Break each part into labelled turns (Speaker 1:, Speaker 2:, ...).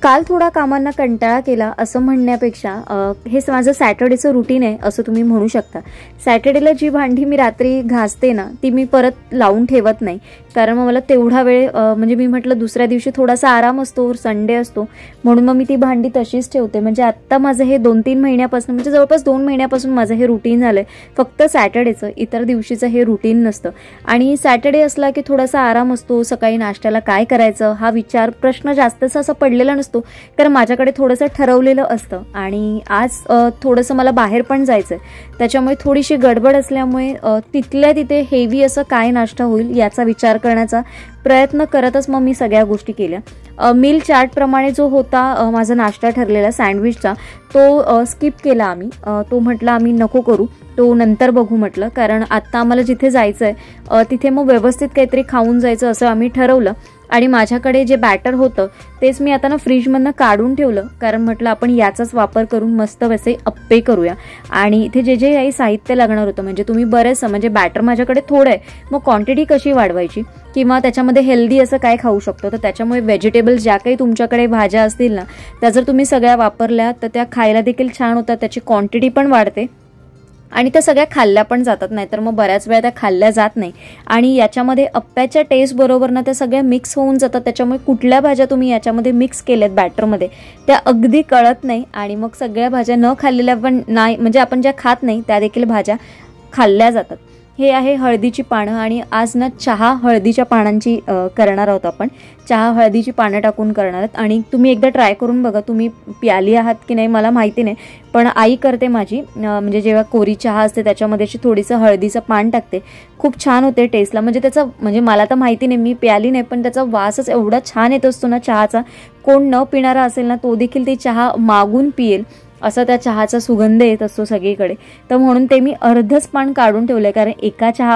Speaker 1: काल थोडा कामांना कंटाळा केला असं म्हणण्यापेक्षा हे माझं सॅटर्डेचं रुटीन आहे असं तुम्ही म्हणू शकता। सॅटर्डेला जी भांडी मी रात्री घासते ना ती मी परत लावून ठेवत नाही, कारण मग मला तेवढा वेळ म्हणजे मी म्हटलं दुसऱ्या दिवशी थोडासा आराम असतो, संडे असतो, म्हणून मग मी ती भांडी तशीच ठेवते। म्हणजे आत्ता माझं हे 2-3 महिन्यापासून म्हणजे जवळपास 2 महिन्यापासून माझं हे रुटीन झालंय, फक्त सॅटर्डेचं, इतर दिवशीचं हे रुटीन नसतं। आणि सॅटर्डे असला की थोडासा आराम असतो, सकाळी नाश्त्याला काय करायचं हा प्रश्न जास्तच असा पडलेला नसतो, कारण माझ्याकडे थोडंसं ठरवलेलं असतं। आणि आज थोडंसं मला बाहेर पण जायचंय, त्याच्यामुळे थोडीशी गडबड असल्यामुळे तिथल्या तिथे हेवी असं काय नाश्ता होईल याचा विचार करण्याचा प्रयत्न करतच मग मी सगळ्या गोष्टी केल्या। मील चार्ट प्रमाणे जो होता माझा नाश्ता ठरलेला सँडविचचा तो स्किप केला आम्ही। तो म्हटलं आम्ही नको करू, तो नंतर बघू म्हटलं, कारण आत्ता आम्हाला जिथे जायचंय तिथे मग व्यवस्थित काहीतरी खाऊन जायचं असं आम्ही ठरवलं। आणि माझ्याकडे जे बॅटर होतं तेच मी आता ना फ्रीजमधनं काढून ठेवलं, कारण म्हटलं आपण याचाच वापर करून मस्त वैसे अप्पे करूया। आणि इथे जे जे काही साहित्य लागणार होतं म्हणजे तुम्ही बरेच म्हणजे बॅटर माझ्याकडे थोडं आहे, मग क्वांटिटी कशी वाढवायची किंवा त्याच्यामध्ये हेल्दी असं काय खाऊ शकतो, तर त्याच्यामुळे व्हेजिटेबल्स ज्या काही तुमच्याकडे भाज्या असतील ना त्या जर तुम्ही सगळ्या वापरल्या तर त्या खायला देखील छान होतात, त्याची क्वांटिटी पण वाढते आणि त्या सगळ्या खाल्ल्या पण जातात, नाहीतर मग बऱ्याच वेळा त्या खाल्ल्या जात नाही। आणि याच्यामध्ये अप्प्याच्या टेस्ट बरोबर ना त्या सगळ्या मिक्स होऊन जातात, त्याच्यामुळे कुठल्या भाज्या तुम्ही याच्यामध्ये मिक्स केल्यात बॅटरमध्ये त्या अगदी कळत नाही आणि मग सगळ्या भाज्या न खाल्लेल्या पण नाही म्हणजे आपण ज्या खात नाही त्या देखील भाज्या खाल्ल्या जातात। हे आहे हळदीची पानं आणि आज ना चहा हळदीच्या पानांची करणार आहोत आपण। चहा हळदीची पानं टाकून करणार आहोत आणि तुम्ही एकदा ट्राय करून बघा, तुम्ही प्याली आहात की नाही मला माहिती नाही, पण आई करते माझी, म्हणजे जेव्हा कोरी चहा असते त्याच्यामध्ये अशी थोडीसं हळदीचं पान टाकते, खूप छान होते टेस्टला। म्हणजे त्याचा म्हणजे मला तर माहिती नाही, मी प्याली नाही, पण त्याचा वासच एवढा छान येत असतो ना चहाचा, कोण न पिणारा असेल ना तो देखील ती चहा मागून पिईल असा त्या चहाचा सुगंध येत असतो सगळीकडे। तर म्हणून ते मी अर्धच पान काढून ठेवलंय, कारण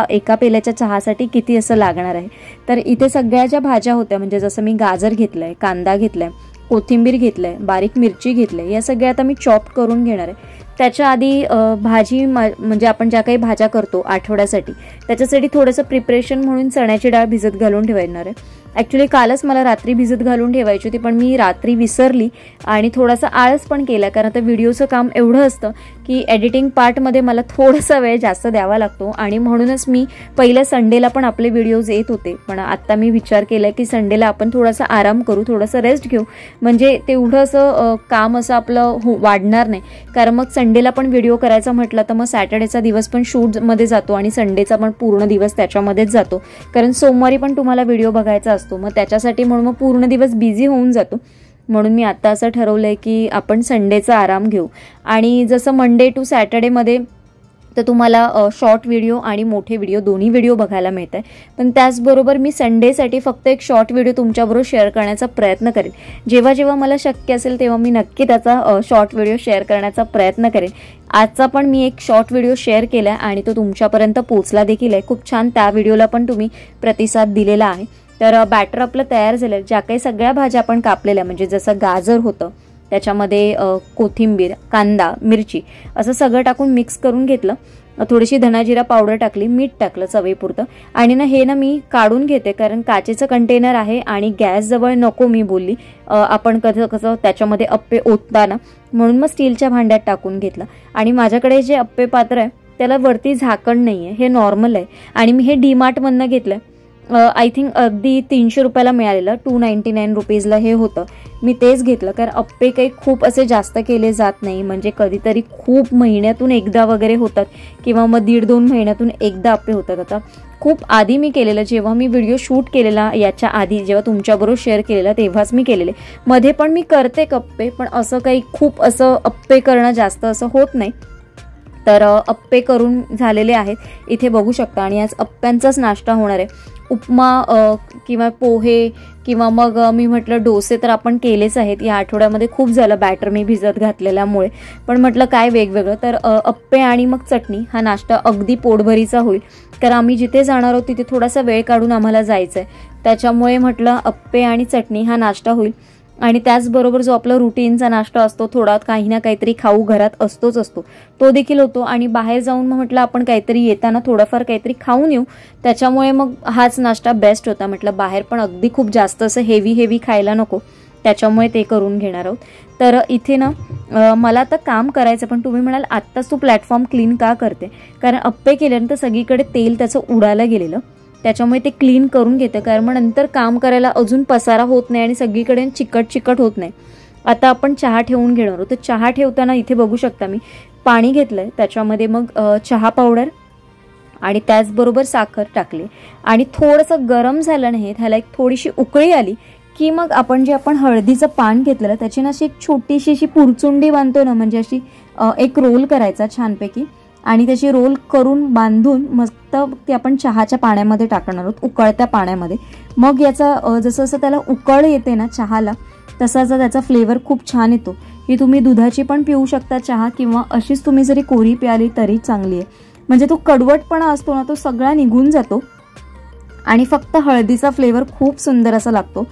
Speaker 1: एका पेल्याच्या चहासाठी किती असं लागणार आहे। तर इथे सगळ्या ज्या भाज्या होत्या म्हणजे जसं मी गाजर घेतलंय, कांदा घेतलाय, कोथिंबीर घेतलंय, बारीक मिरची घेतलंय, या सगळ्या आता मी चॉप करून घेणार आहे। त्याच्या आधी भाजी म्हणजे आपण ज्या काही भाज्या करतो आठवड्यासाठी त्याच्यासाठी थोडंसं प्रिपरेशन म्हणून चण्याची डाळ भिजत घालून ठेवणार आहे। ॲक्च्युली कालच मला रात्री भिजत घालून ठेवायची होती, पण मी रात्री विसरली आणि थोडासा आळस पण केला, कारण आता व्हिडिओचं काम एवढं असतं की एडिटिंग पार्टमध्ये मला थोडासा वेळ जास्त द्यावा लागतो आणि म्हणूनच मी पहिल्या संडेला पण आपले व्हिडिओज येत होते, पण आत्ता मी विचार केला की संडेला आपण थोडासा आराम करू, थोडासा रेस्ट घेऊ, म्हणजे तेवढं असं काम असं आपलं वाढणार नाही। कारण मग संडेला पण व्हिडिओ करायचा म्हटलं तर मग सॅटर्डेचा दिवस पण शूटमध्ये जातो आणि संडेचा पण पूर्ण दिवस त्याच्यामध्येच जातो, कारण सोमवारी पण तुम्हाला व्हिडिओ बघायचा असतो, मग त्याच्यासाठी म्हणून मग पूर्ण दिवस बिझी होऊन जातो। म्हणून मी आता असं ठरवलंय की आपण संडेचा आराम घेऊ। आणि जसं मंडे टू सॅटर्डेमध्ये तर तुम्हाला शॉर्ट व्हिडिओ आणि मोठे व्हिडिओ दोन्ही व्हिडिओ बघायला मिळत आहे, पण त्याचबरोबर मी संडेसाठी फक्त एक शॉर्ट व्हिडिओ तुमच्याबरोबर शेअर करण्याचा प्रयत्न करेन। जेव्हा जेव्हा मला शक्य असेल तेव्हा मी नक्की त्याचा शॉर्ट व्हिडिओ शेअर करण्याचा प्रयत्न करेन। आजचा पण मी एक शॉर्ट व्हिडिओ शेअर केला आणि तो तुमच्यापर्यंत पोहोचला देखील आहे, खूप छान त्या व्हिडिओला पण तुम्ही प्रतिसाद दिलेला आहे। तर बॅटर आपलं तयार झालं, ज्या काही सगळ्या भाज्या आपण कापलेल्या म्हणजे जसं गाजर होतं त्याच्यामध्ये कोथिंबीर, कांदा, मिरची असं सगळं टाकून मिक्स करून घेतलं, थोडीशी धनाजिरा पावडर टाकली, मीठ टाकलं चवीपुरतं आणि ना हे ना मी काढून घेते, कारण काचेचं कंटेनर आहे आणि गॅस जवळ नको मी बोलली आपण कसं त्याच्यामध्ये अप्पे ओतताना, म्हणून मग स्टीलच्या भांड्यात टाकून घेतलं। आणि माझ्याकडे जे अप्पे पात्र आहे त्याला वरती झाकण नाही आहे, हे नॉर्मल आहे आणि मी हे डीमार्टमधनं घेतलं, आय थिंक अगदी 300 रुपयाला मिळालेलं, 299 रुपीजला हे होतं, मी तेच घेतलं, कारण अप्पे काही खूप असे जास्त केले जात नाही, म्हणजे कधीतरी खूप महिन्यातून एकदा वगैरे होतात किंवा मग 1.5-2 महिन्यातून एकदा अप्पे होतात। आता खूप आधी मी केलेलं, जेव्हा मी व्हिडिओ शूट केलेला याच्या आधी जेव्हा तुमच्याबरोबर शेअर केलेला तेव्हाच मी केलेले, मध्ये पण मी करते अप्पे, पण असं काही खूप असं अप्पे करणं जास्त असं होत नाही। तर अप्पे करून झालेले आहेत इथे बघू शकता आणि आज अप्प्यांचाच नाश्ता होणार आहे। उपमा किंवा पोहे किंवा मग मी म्हटलं डोसे तर आपण केलेच आहेत या आठवड्यामध्ये, खूप झालं बॅटर मी भिजत घातलेल्यामुळे, पण म्हटलं काय वेगवेगळं, तर अप्पे आणि मग चटणी हा नाश्ता अगदी पोटभरीचा होईल, कारण आम्ही जिथे जाणार आहोत तिथे थोडासा वेळ काढून आम्हाला जायचं आहे, त्याच्यामुळे म्हटलं अप्पे आणि चटणी हा नाश्ता होईल। आणि त्याचबरोबर जो आपला रुटीनचा नाश्ता असतो थोडा काही ना काहीतरी खाऊ घरात असतोच असतो तो देखील होतो आणि बाहेर जाऊन मग म्हटलं आपण काहीतरी येताना थोडंफार काहीतरी खाऊन येऊ त्याच्यामुळे मग हाच नाश्ता बेस्ट होता। म्हटलं बाहेर पण अगदी खूप जास्त असं हेवी खायला नको त्याच्यामुळे ते करून घेणार आहोत. तर इथे ना मला आता काम करायचं, पण तुम्ही म्हणाल आत्ताच तू प्लॅटफॉर्म क्लीन का करते, कारण अप्पे केल्यानंतर सगळीकडे तेल त्याचं उडायला गेलेलं, त्याच्यामुळे ते क्लीन करून घेते, कारण मग नंतर काम करायला अजून पसारा होत नाही आणि सगळीकडे चिकट होत नाही. आता आपण चहा ठेवून घेणार आहोत. तर चहा ठेवताना इथे बघू शकता मी पाणी घेतलंय, त्याच्यामध्ये मग चहा पावडर आणि त्याचबरोबर साखर टाकली आणि थोडंसं गरम झालं नाही, ह्याला एक थोडीशी उकळी आली की मग आपण हळदीचं पान घेतलेलं त्याची ना अशी एक छोटीशी अशी पुरचुंडी बांधतो ना, म्हणजे अशी एक रोल करायचा छानपैकी आणि त्याची रोल करून बांधून मस्त ते आपण चहाच्या पाण्यामध्ये टाकणार आहोत, उकळत्या पाण्यामध्ये. मग याचा जसं जसं त्याला उकळ येते ना चहाला, तसा त्याचा फ्लेवर खूप छान येतो. ही तुम्ही दुधाची पण पिऊ शकता चहा, किंवा अशीच तुम्ही जरी कोरी प्याली तरी चांगली आहे. म्हणजे तो कडवटपणा असतो ना तो सगळा निघून जातो आणि फक्त हळदीचा फ्लेवर खूप सुंदर असा लागतो.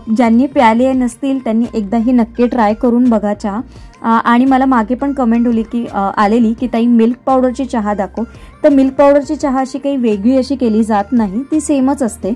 Speaker 1: ज्यांनी प्याले नसतील त्यांनी एकदाही नक्की ट्राय करून बघा चहा. आणि मला मागे पण कमेंट आलेली की ताई मिल्क पावडरची चहा दाखव. तर मिल्क पावडरची चहा अशी काही वेगळी अशी केली जात नाही, ती सेमच असते.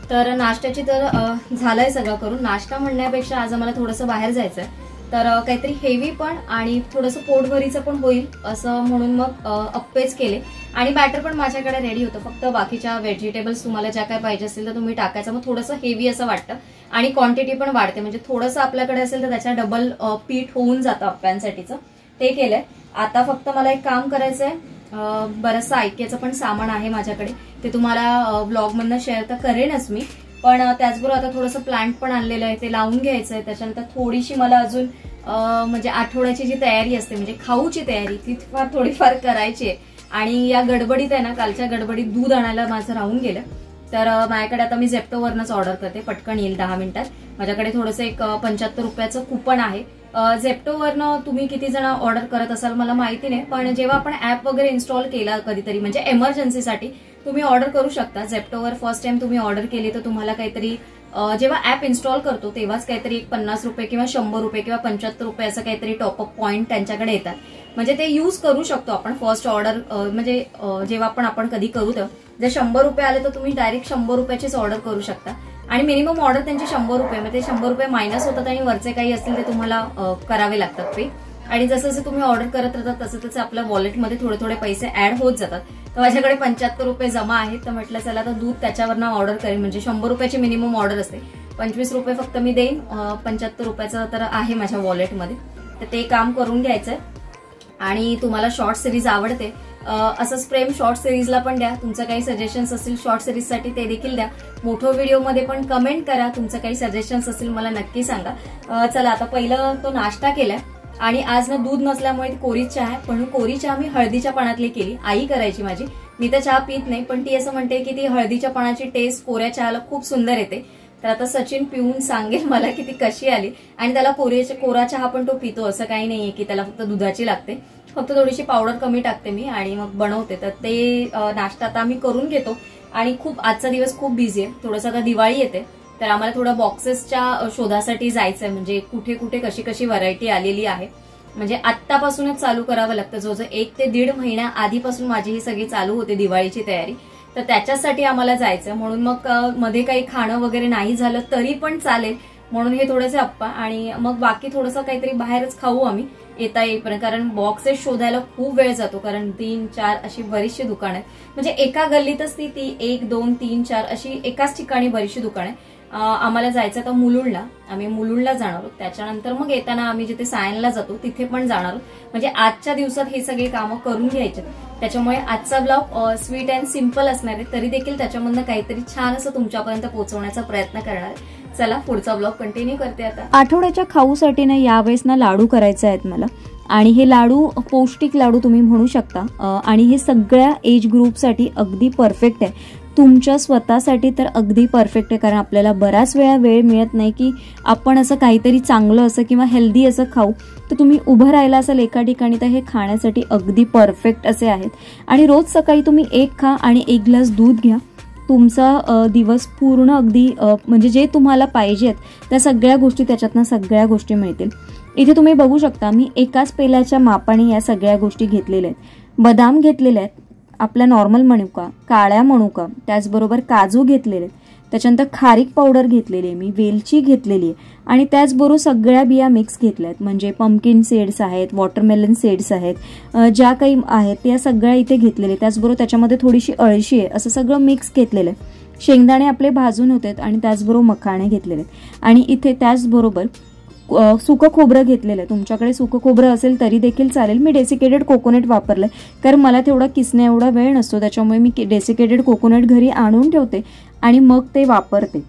Speaker 1: तर नाश्त्याची तर झालंय सगळं करून. नाश्ता म्हणण्यापेक्षा आज आम्हाला थोडंसं बाहेर जायचंय, तर काहीतरी हेवी पण आणि थोडंसं पोटभरीचं पण होईल असं म्हणून मग अप्पेच केले. आणि बॅटर पण माझ्याकडे रेडी होतं, फक्त बाकीच्या व्हेजिटेबल्स तुम्हाला ज्या काय पाहिजे असेल तर तुम्ही टाकायचं. मग थोडंसं हेवी असं वाटतं आणि क्वांटिटी पण वाढते, म्हणजे थोडंसं आपल्याकडे असेल तर त्याच्या डबल पीठ होऊन जातं अप्प्यांसाठीचं. ते केलंय. आता फक्त मला एक काम करायचंय, बरंचसं ऐक्याचं पण सामान आहे माझ्याकडे, ते तुम्हाला व्लॉगमधनं शेअर तर करेनच मी, पण त्याचबरोबर आता थोडंसं प्लांट पण आणलेलं आहे, ते लावून घ्यायचंय. त्याच्यानंतर थोडीशी मला अजून म्हणजे आठवड्याची जी तयारी असते, म्हणजे खाऊची तयारी, ती थोडीफार करायची आहे. आणि या गडबडीत आहे ना, कालच्या गडबडीत दूध आणायला माझं राहून गेलं, तर माझ्याकडे आता मी झेप्टोवरनच ऑर्डर करते, पटकन येईल 10 मिनिटात. माझ्याकडे थोडंसं एक 75 रुपयाचं कुपन आहे. झेप्टोवरनं तुम्ही किती जण ऑर्डर करत असाल मला माहिती नाही, पण जेव्हा आपण ऍप वगैरे इन्स्टॉल केला कधीतरी, म्हणजे एमर्जन्सीसाठी तुम्ही ऑर्डर करू शकता. झेप्टोवर फर्स्ट टाइम तुम्ही ऑर्डर केली तर तुम्हाला काहीतरी जेव्हा ऍप इन्स्टॉल करतो तेव्हाच काहीतरी 50 रुपये किंवा 100 रुपये किंवा 75 रुपये असं काहीतरी टॉपअप पॉईंट त्यांच्याकडे येतात, म्हणजे ते यूज करू शकतो आपण फर्स्ट ऑर्डर. म्हणजे जेव्हा आपण कधी करू तर जर 100 रुपये आले तर तुम्ही डायरेक्ट 100 रुपयाचीच ऑर्डर करू शकता. आणि मिनिमम ऑर्डर त्यांची 100 रुपये, म्हणजे 100 रुपये मायनस होतात आणि वरचे काही असतील ते तुम्हाला करावे लागतात पे. आणि जसं जसं तुम्ही ऑर्डर करत राहतात तसं तसं आपल्या वॉलेटमध्ये थोडे थोडे पैसे ऍड होत जातात. तर माझ्याकडे 75 रुपये जमा आहेत, तर म्हटलं चला तर दूध त्याच्यावरनं ऑर्डर करेन, म्हणजे 100 रुपयाची मिनिमम ऑर्डर असते, 25 रुपये फक्त मी देईन, 75 रुपयाचं तर आहे माझ्या वॉलेटमध्ये. तर ते काम करून घ्यायचंय. आणि तुम्हाला शॉर्ट सिरीज आवडते असंच प्रेम शॉर्ट सिरीजला पण द्या. तुमचं काही सजेशन्स असतील शॉर्ट सिरीजसाठी ते देखील द्या. मोठो व्हिडिओमध्ये पण कमेंट करा, तुमचं काही सजेशन्स असतील मला नक्की सांगा. चला आता पहिलं तो नाश्ता केलाय आणि आज ना दूध नसल्यामुळे कोरी चहा आहे, पण कोरी चहा मी हळदीच्या पानातली केली, आई करायची माझी. मी तर चहा पित नाही, पण ती असं म्हणते की ती हळदीच्या पानाची टेस्ट कोऱ्या चहाला खूप सुंदर येते. तर आता सचिन पिऊन सांगेल मला की ती कशी आली. आणि त्याला कोरा चहा पण तो पितो, असं काही नाहीये की त्याला फक्त दुधाची लागते, फक्त थोडीशी पावडर कमी टाकते मी आणि मग बनवते. तर ते नाश्ता आता आम्ही करून घेतो. आणि खूप आजचा दिवस खूप बिझी आहे, थोडंसं आता दिवाळी येते तर आम्हाला थोडं बॉक्सेसच्या शोधासाठी जायचंय, म्हणजे कुठे कुठे कशी कशी व्हरायटी आलेली आहे, म्हणजे आत्तापासूनच चालू करावं लागतं. जो 1 ते 1.5 महिना आधीपासून माझी ही सगळी चालू होते दिवाळीची तयारी. तर त्याच्यासाठी आम्हाला जायचं, म्हणून मग मध्ये काही खाणं वगैरे नाही झालं तरी पण चालेल म्हणून हे थोडेसे अप्पा आणि मग बाकी थोडंसं काहीतरी बाहेरच खाऊ आम्ही येता येईपर्यंत, कारण बॉक्सेस शोधायला खूप वेळ जातो, कारण 3-4 अशी बरीचशी दुकानं आहेत. म्हणजे एका गल्लीतच ती 1, 2, 3, 4 अशी एकाच ठिकाणी बरीचशी दुकानं आहेत. आम्हाला जायचं आता मुलुंडला, आम्ही मुलुंडला जाणार आहोत. त्याच्यानंतर मग येताना आम्ही जिथे सायनला जातो तिथे पण जाणार आहोत. म्हणजे आजच्या दिवसात हे सगळे कामं करून घ्यायचे. त्याच्यामुळे आजचा ब्लॉग स्वीट अँड सिम्पल असणार आहे, तरी देखील त्याच्यामधनं काहीतरी छान असं तुमच्यापर्यंत पोहोचवण्याचा प्रयत्न करणार आहे. चला पुढचा ब्लॉग कंटिन्यू करते. आता आठवड्याच्या खाऊसाठी ना यावेळेस ना लाडू करायचे आहेत मला, आणि हे लाडू पौष्टिक लाडू तुम्ही म्हणू शकता. आणि हे सगळ्या एज ग्रुपसाठी अगदी परफेक्ट आहे. तुमच्या स्वतःसाठी तर अगदी परफेक्ट आहे, कारण आपल्याला बराच वेळ मिळत नाही की आपण असं काहीतरी चांगलं असं किंवा हेल्दी असं खाऊ. तर तुम्ही उभं राहिला असाल एका ठिकाणी तर हे खाण्यासाठी अगदी परफेक्ट असे आहेत. आणि रोज सकाळी तुम्ही 1 खा आणि 1 ग्लास दूध घ्या. तुमचा दिवस पूर्ण अगदी म्हणजे जे तुम्हाला पाहिजेत त्या सगळ्या गोष्टी त्याच्यातनं सगळ्या गोष्टी मिळतील. इथे तुम्ही बघू शकता मी एकाच पेल्याच्या मापाने या सगळ्या गोष्टी घेतलेल्या आहेत. बदाम घेतलेले आहेत, आपला नॉर्मल मनुका, काळ्या मनुका, त्याचबरोबर काजू घेतलेले आहेत, त्याच्यानंतर खारीक पावडर घेतलेली आहे मी, वेलची घेतलेली आहे आणि त्याचबरोबर सगळ्या बिया मिक्स घेतल्या आहेत. म्हणजे पंपकिन सीड्स आहेत, वॉटरमेलन सीड्स आहेत, ज्या काही आहेत त्या सगळ्या इथे घेतलेल्या. त्याचबरोबर त्याच्यामध्ये थोडीशी अळशी आहे, असं सगळं मिक्स घेतलेलं आहे. शेंगदाणे आपले भाजून होते आणि त्याचबरोबर मखाणे घेतलेले आहेत. आणि इथे त्याचबरोबर सुकं खोबरं घेतलेलं आहे. तुमच्याकडे सुकं खोबरं असेल तरी देखील चालेल. मी डेसिकेटेड कोकोनट वापरलंय कारण मला तेवढा किसण्या एवढा वेळ नसतो, त्याच्यामुळे मी डेसिकेटेड कोकोनट घरी आणून ठेवते आणि मग ते वापरते.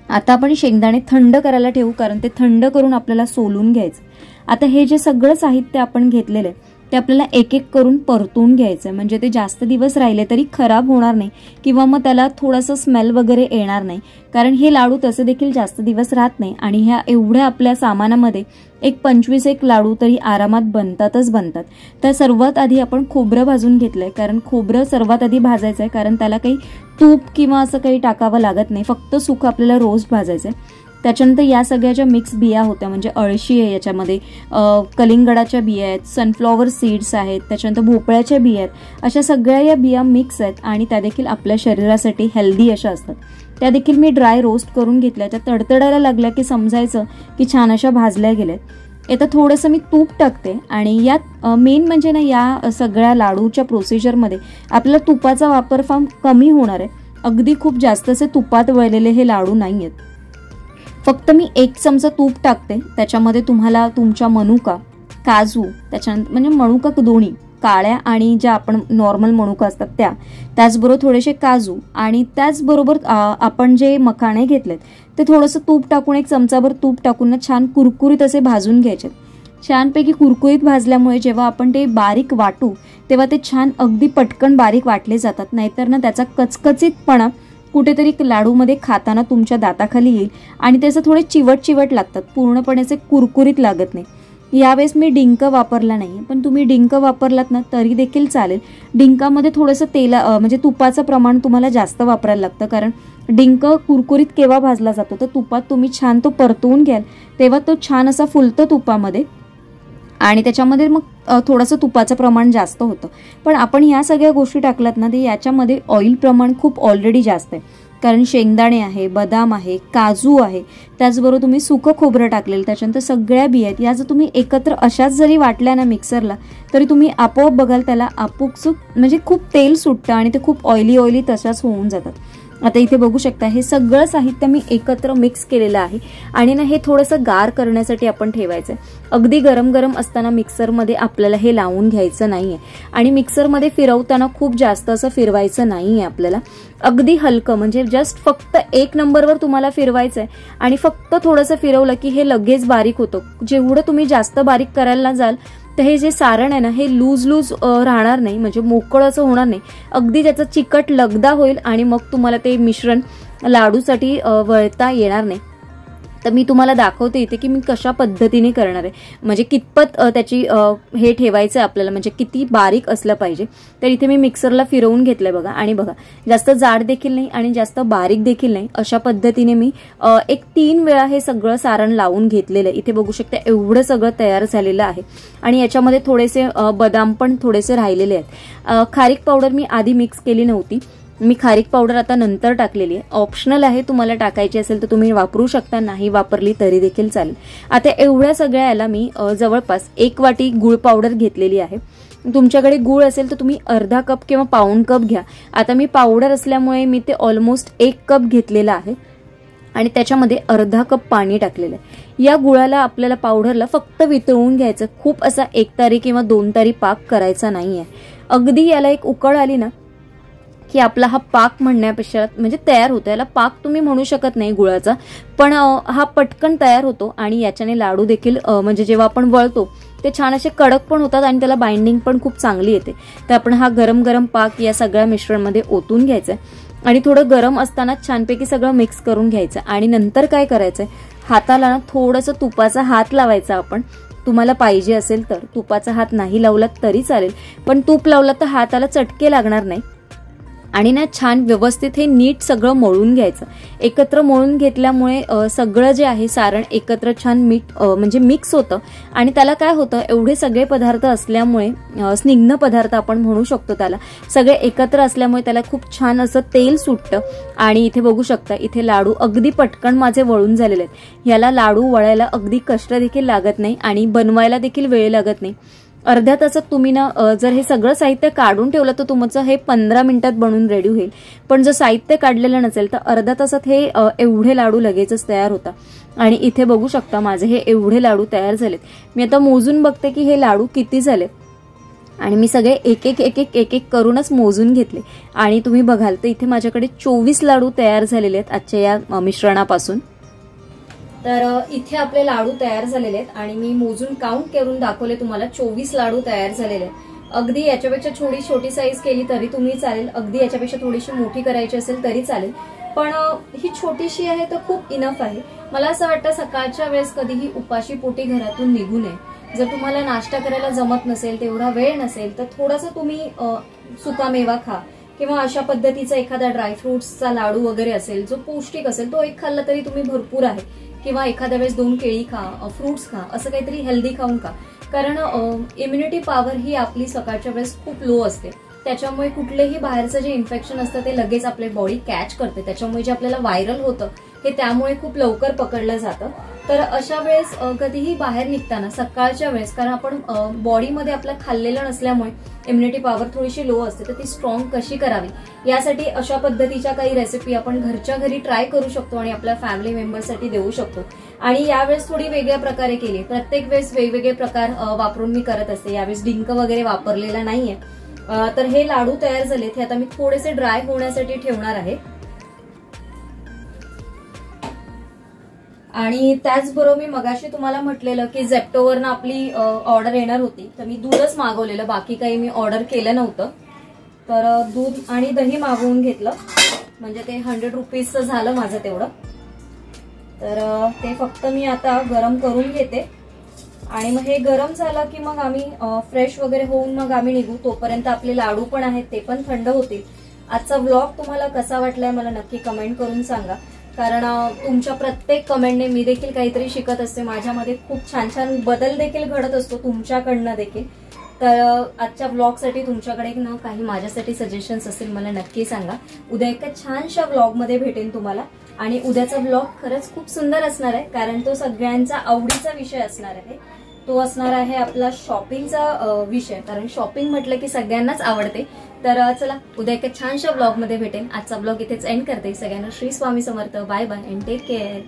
Speaker 1: आता आपण शेंगदाणे थंड करायला ठेवू, कारण ते थंड करून आपल्याला सोलून घ्यायचं. आता हे जे सगळं साहित्य आपण घेतलेलं आहे ते आपल्याला एक एक करून परतून घ्यायचं आहे. म्हणजे ते जास्त दिवस राहिले तरी खराब होणार नाही किंवा मग त्याला थोडंसं स्मेल वगैरे येणार नाही, कारण हे लाडू तसे देखील जास्त दिवस राहत नाही. आणि ह्या एवढ्या आपल्या सामानामध्ये एक 25 लाडू तरी आरामात बनतातच बनतात. तर सर्वात आधी आपण खोबरं भाजून घेतलंय, कारण खोबरं सर्वात आधी भाजायचं आहे, कारण त्याला काही तूप किंवा असं काही टाकावं लागत नाही, फक्त सुकं आपल्याला रोज भाजायचं आहे. त्याच्यानंतर या सगळ्या ज्या मिक्स बिया होत्या, म्हणजे अळशी आहे याच्यामध्ये, कलिंगडाच्या बिया आहेत, सनफ्लॉवर सीड्स आहेत, त्याच्यानंतर भोपळ्याच्या बिया आहेत, अशा सगळ्या या बिया मिक्स आहेत आणि त्या देखील आपल्या शरीरासाठी हेल्दी अशा असतात. त्या देखील मी ड्राय रोस्ट करून घेतल्या. त्या तडतडायला लागल्या की समजायचं की छान अशा भाजल्या गेल्यात. आता थोडंसं मी तूप टाकते आणि यात मेन म्हणजे ना या सगळ्या लाडूच्या प्रोसिजरमध्ये आपल्याला तुपाचा वापर फार कमी होणार आहे. अगदी खूप जास्त असे तुपात वळलेले हे लाडू नाही आहेत. फक्त मी 1 चमचा तूप टाकते. त्याच्यामध्ये तुम्हाला तुमच्या मनुका, काजू, त्याच्यानंतर म्हणजे मनुका दोन्ही काळ्या आणि ज्या आपण नॉर्मल मनुका असतात त्या, त्याचबरोबर थोडेसे काजू आणि त्याचबरोबर आपण जे मखाणे घेतलेत ते थोडंसं तूप टाकून 1 चमचाभर तूप टाकून ना छान कुरकुरीत असे भाजून घ्यायचे. छानपैकी कुरकुरीत भाजल्यामुळे जेव्हा आपण ते बारीक वाटू तेव्हा ते छान अगदी पटकन बारीक वाटले जातात. नाहीतर ना त्याचा कचकचीतपणा कुठेतरी लाडूमध्ये खाताना तुमच्या दाताखाली येईल आणि त्याचं थोडे चिवट लागतात, पूर्णपणे असे कुरकुरीत लागत नाही. यावेळेस मी डिंक वापरला नाही, पण तुम्ही डिंक वापरलात ना तरी देखील चालेल. डिंकामध्ये थोडंसं म्हणजे तुपाचं प्रमाण तुम्हाला जास्त वापरायला लागतं, कारण डिंक कुरकुरीत केव्हा भाजला जातो तर तुपात तुम्ही छान तो परतवून घ्याल तेव्हा तो छान असा फुलतो तुपामध्ये आणि त्याच्यामध्ये मग थोडंसं तुपाचं प्रमाण जास्त होतं. पण आपण ह्या सगळ्या गोष्टी टाकल्यात ना ते याच्यामध्ये ऑइल प्रमाण खूप ऑलरेडी जास्त आहे, कारण शेंगदाणे आहे, बदाम आहे, काजू आहे, त्याचबरोबर तुम्ही सुकं खोबरं टाकलेलं, त्याच्यानंतर सगळ्या बिया आहेत. या जर तुम्ही एकत्र अशाच जरी वाटल्या ना मिक्सरला तरी तुम्ही आपोआप बघाल त्याला आपोआप म्हणजे खूप तेल सुटतं आणि ते खूप ऑइली तशाच होऊन जातात. आता इथे बघू शकता हे सगळं साहित्य मी एकत्र मिक्स केलेलं आहे आणि ना हे थोडंसं गार करण्यासाठी आपण ठेवायचं. अगदी गरम असताना मिक्सरमध्ये आपल्याला हे लावून घ्यायचं नाहीये आणि मिक्सरमध्ये फिरवताना खूप जास्त असं फिरवायचं नाहीये आपल्याला. अगदी हलकं म्हणजे जस्ट फक्त 1 नंबरवर तुम्हाला फिरवायचंय आणि फक्त थोडंसं फिरवलं की हे लगेच बारीक होतं. जेवढं तुम्ही जास्त बारीक करायला जाल तर हे जे सारण आहे ना हे लूज राहणार नाही, म्हणजे मोकळं असं होणार नाही. अगदी त्याचा चिकट लगदा होईल आणि मग तुम्हाला ते मिश्रण लाडूसाठी वळता येणार नाही. तर मी तुम्हाला दाखवते इथे की मी कशा पद्धतीने करणार आहे, म्हणजे कितपत त्याची हे ठेवायचं आहे आपल्याला, म्हणजे किती बारीक असलं पाहिजे. तर इथे मी मिक्सरला फिरवून घेतलंय बघा आणि बघा जास्त जाड देखील नाही आणि जास्त बारीक देखील नाही, अशा पद्धतीने मी 3 वेळा हे सगळं सारण लावून घेतलेलं आहे. इथे बघू शकता एवढं सगळं तयार झालेलं आहे आणि याच्यामध्ये थोडेसे बदाम पण थोडेसे राहिलेले आहेत. खारीक पावडर मी आधी मिक्स केली नव्हती, मी खारीक पावडर आता नंतर टाकलेली आहे. ऑप्शनल आहे, तुम्हाला टाकायची असेल तर तुम्ही वापरू शकता, नाही वापरली तरी देखील चालेल. आता एवढ्या सगळ्या याला मी जवळपास 1 वाटी गुळ पावडर घेतलेली आहे. तुमच्याकडे गुळ असेल तर तुम्ही अर्धा कप किंवा पाऊण कप घ्या. आता मी पावडर असल्यामुळे मी ते ऑलमोस्ट 1 कप घेतलेला आहे आणि त्याच्यामध्ये अर्धा कप पाणी टाकलेलं आहे. या गुळाला आपल्याला पावडरला फक्त वितळवून घ्यायचं, खूप असा 1 तारी किंवा 2 तारी पाक करायचा नाहीये. अगदी याला एक उकळ आली ना की आपला हा पाक म्हणण्यापेक्षा म्हणजे तयार होतो. याला पाक तुम्ही म्हणू शकत नाही गुळाचा, पण हा पटकन तयार होतो आणि याच्याने लाडू देखील म्हणजे जेव्हा आपण वळतो ते छान असे कडक पण होतात आणि त्याला बाइंडिंग पण खूप चांगली येते. तर आपण हा गरम पाक या सगळ्या मिश्रणमध्ये ओतून घ्यायचा आणि थोडं गरम असताना छानपैकी सगळं मिक्स करून घ्यायचं आणि नंतर काय करायचंय, हाताला ना थोडंसं तुपाचा हात लावायचा आपण. तुम्हाला पाहिजे असेल तर तुपाचा हात नाही लावलात तरी चालेल, पण तूप लावला तर हाताला चटके लागणार नाही आणि ना छान व्यवस्थित हे नीट सगळं मळून घ्यायचं। एकत्र मळून घेतल्यामुळे सगळं जे आहे सारण एकत्र छान म्हणजे मिक्स होतं आणि त्याला काय होतं, एवढे सगळे पदार्थ असल्यामुळे स्निग्ध पदार्थ आपण म्हणू शकतो त्याला, सगळे एकत्र असल्यामुळे त्याला खूप छान असं तेल सुटतं। आणि इथे बघू शकता, इथे लाडू अगदी पटकन माझे वळून झालेले आहेत। याला लाडू वळायला अगदी कष्ट देखील लागत नाही आणि बनवायला देखील वेळ लागत नाही। अर्ध्या तासात तुम्ही ना जर हे सगळं साहित्य काढून ठेवलं तर तुमचं हे 15 मिनिटात बनून रेडी होईल। पण जर साहित्य काढलेलं नसेल तर अर्ध्या तासात हे एवढे लाडू लगेचच तयार होतात। आणि इथे बघू शकता माझे हे एवढे लाडू तयार झालेत। मी आता मोजून बघते की हे लाडू किती झाले आणि मी सगळे एक एक करूनच मोजून घेतले आणि तुम्ही बघाल तर इथे माझ्याकडे 24 लाडू तयार झालेले आहेत आजच्या या मिश्रणापासून। तर इथे आपले लाडू तयार झालेले आहेत आणि मी मोजून काउंट करून दाखवले तुम्हाला, 24 लाडू तयार झालेले आहेत। अगदी याच्यापेक्षा छोटी साईज केली तरी तुम्ही चालेल, अगदी याच्यापेक्षा थोडीशी मोठी करायची असेल तरी चालेल, पण ही छोटीशी आहे तर खूप इनफ आहे। मला असं वाटतं सकाळच्या वेळेस कधीही उपाशी पोटी घरातून निघू नये। जर तुम्हाला नाश्ता करायला जमत नसेल, तेवढा वेळ नसेल, तर थोडासा तुम्ही सुकामेवा खा किंवा अशा पद्धतीचा एखादा ड्रायफ्रुट्सचा लाडू वगैरे असेल जो पौष्टिक असेल तो एक खाल्ला तरी तुम्ही भरपूर आहे। किंवा एखाद्या वेळेस 2 केळी खा, फ्रुट्स खा, असं काहीतरी हेल्दी खाऊन खा, कारण इम्युनिटी पॉवर ही आपली सकाळच्या वेळेस खूप लो असते। त्याच्यामुळे कुठलेही बाहेरचं जे इन्फेक्शन असतं ते लगेच आपले बॉडी कॅच करते, त्याच्यामुळे जे आपल्याला व्हायरल होतं हे त्यामुळे खूप लवकर पकडलं जातं। तर अशा वेळेस कधीही बाहेर निघताना सकाळच्या वेळेस, कारण आपण बॉडीमध्ये आपल्या खाल्लेलं नसल्यामुळे इम्युनिटी पॉवर थोडीशी लो असते, तर ती स्ट्रॉंग कशी करावी यासाठी अशा पद्धतीच्या काही रेसिपी आपण घरच्या घरी ट्राय करू शकतो आणि आपल्या फॅमिली मेंबर्ससाठी देऊ शकतो। आणि यावेळेस थोडी वेगळ्या प्रकारे केली, प्रत्येक वेळेस वेगवेगळे प्रकार वापरून मी करत असते, यावेळेस डिंक वगैरे वापरलेला नाहीये। तर हे लाडू तयार झालेत, हे आता मी थोडेसे ड्राय होण्यासाठी ठेवणार आहे। आणि त्याचबरोबर मी मगाशी तुम्हाला म्हटलेलं की झेप्टोवरनं आपली ऑर्डर येणार होती, तर मी दूधच मागवलेलं, बाकी काही मी ऑर्डर केलं नव्हतं। तर दूध आणि दही मागवून घेतलं, म्हणजे ते 100 रुपीजचं झालं माझं तेवढं। तर ते फक्त मी आता गरम करून घेते आणि मग हे गरम झालं की मग आम्ही फ्रेश वगैरे होऊन मग आम्ही निघू, तोपर्यंत आपले लाडू पण आहेत ते पण थंड होतील। आजचा व्लॉग तुम्हाला कसा वाटलाय मला नक्की कमेंट करून सांगा, कारण तुमच्या प्रत्येक कमेंटने मी देखील काहीतरी शिकत असते, माझ्यामध्ये खूप छान छान बदल देखील घडत असतो तुमच्याकडनं देखील। तर आजच्या ब्लॉगसाठी तुमच्याकडे ना काही माझ्यासाठी सजेशन्स असतील मला नक्की सांगा। उद्या एका छानशा ब्लॉगमध्ये भेटेन तुम्हाला आणि उद्याचा ब्लॉग खरंच खूप सुंदर असणार आहे, कारण तो सगळ्यांचा आवडीचा विषय असणार आहे। तो असणार आहे आपला शॉपिंगचा विषय, कारण शॉपिंग म्हटलं की सगळ्यांनाच आवडते। तर चला उद्या एका छानशा ब्लॉगमध्ये भेटेन। आजचा ब्लॉग इथेच एंड करते। सगळ्यांना Shri Swami Samarth, bye bye and take care.